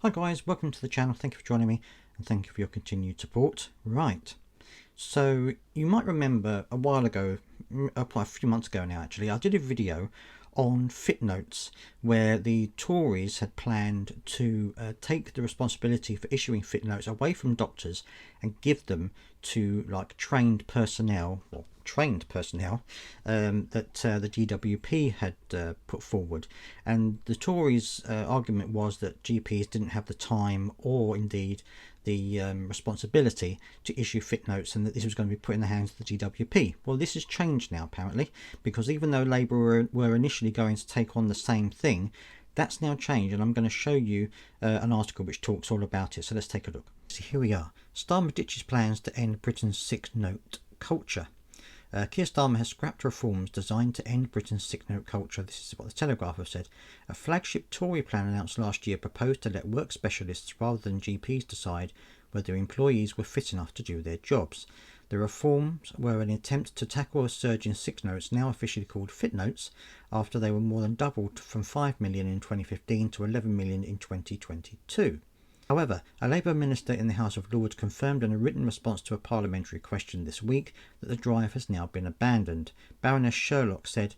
Hi guys, welcome to the channel. Thank you for joining me and thank you for your continued support. Right, so you might remember a while ago, quite a few months ago now actually, I did a video on FitNotes where the Tories had planned to take the responsibility for issuing FitNotes away from doctors and give them to like trained personnel that the DWP had put forward. And the Tories' argument was that GPs didn't have the time or indeed the responsibility to issue FitNotes, and that this was going to be put in the hands of the DWP. Well, this has changed now apparently, because even though Labour were initially going to take on the same thing, that's now changed, and I'm going to show you an article which talks all about it. So let's take a look. So here we are. Starmer ditches plans to end Britain's sick note culture. Keir Starmer has scrapped reforms designed to end Britain's sick note culture. This is what the Telegraph have said. A flagship Tory plan announced last year proposed to let work specialists rather than GPs decide whether employees were fit enough to do their jobs. The reforms were an attempt to tackle a surge in sick notes, now officially called FitNotes, after they were more than doubled from 5 million in 2015 to 11 million in 2022. However, a Labour minister in the House of Lords confirmed in a written response to a parliamentary question this week that the drive has now been abandoned. Baroness Sherlock said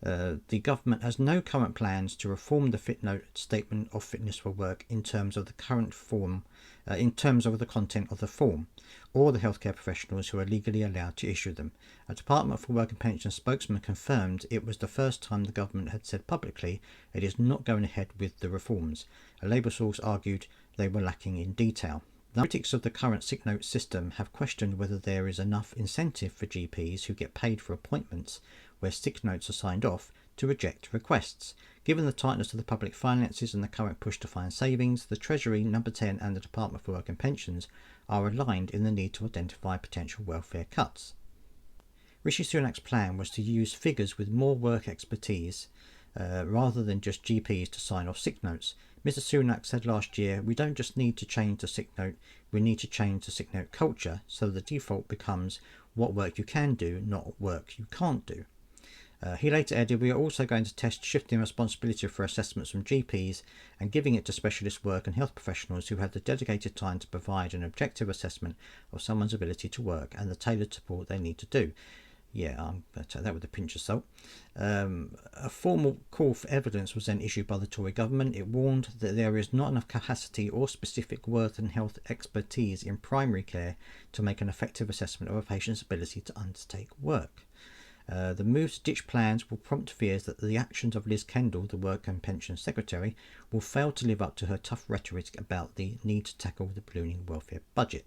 the government has no current plans to reform the FitNote statement of fitness for work in terms of the current form, in terms of the content of the form, or the healthcare professionals who are legally allowed to issue them. A Department for Work and Pensions spokesman confirmed it was the first time the government had said publicly it is not going ahead with the reforms. A Labour source argued they were lacking in detail. The critics of the current sick note system have questioned whether there is enough incentive for GPs who get paid for appointments where sick notes are signed off to reject requests. Given the tightness of the public finances and the current push to find savings, the Treasury, Number 10 and the Department for Work and Pensions are aligned in the need to identify potential welfare cuts. Rishi Sunak's plan was to use figures with more work expertise rather than just GPs to sign off sick notes. Mr Sunak said last year, "We don't just need to change the sick note, we need to change the sick note culture so the default becomes what work you can do, not work you can't do." He later added, "We are also going to test shifting responsibility for assessments from GPs and giving it to specialist work and health professionals who have the dedicated time to provide an objective assessment of someone's ability to work and the tailored support they need to do." Yeah, I'm going to take that with a pinch of salt. A formal call for evidence was then issued by the Tory government. It warned that there is not enough capacity or specific work and health expertise in primary care to make an effective assessment of a patient's ability to undertake work. The move to ditch plans will prompt fears that the actions of Liz Kendall, the Work and Pensions Secretary, will fail to live up to her tough rhetoric about the need to tackle the ballooning welfare budget.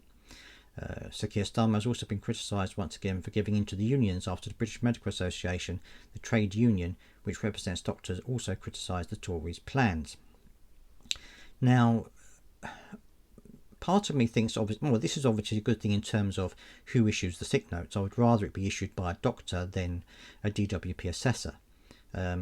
Sir Keir Starmer has also been criticised once again for giving in to the unions after the British Medical Association, the trade union which represents doctors, also criticised the Tories' plans. Now, part of me thinks, well, this is obviously a good thing in terms of who issues the sick notes. I would rather it be issued by a doctor than a DWP assessor.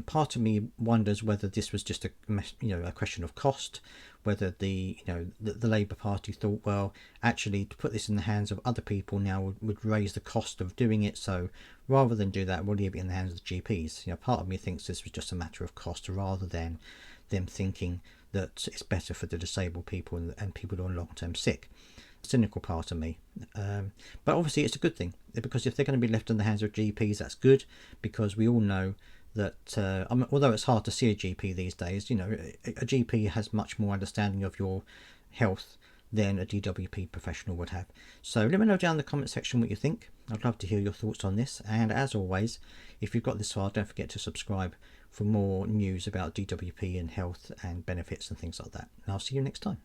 Part of me wonders whether this was just a question of cost, whether the Labour Party thought, well, actually to put this in the hands of other people now would raise the cost of doing it, so rather than do that, we'll leave it in the hands of the GPs. Part of me thinks this was just a matter of cost rather than them thinking that it's better for the disabled people and people who are long-term sick. Cynical part of me, but obviously it's a good thing, because if they're going to be left in the hands of GPs, that's good, because we all know that although it's hard to see a GP these days, a GP has much more understanding of your health than a DWP professional would have. So let me know down in the comment section what you think. I'd love to hear your thoughts on this, and as always, if you've got this far, don't forget to subscribe for more news about DWP and health and benefits and things like that. And I'll see you next time.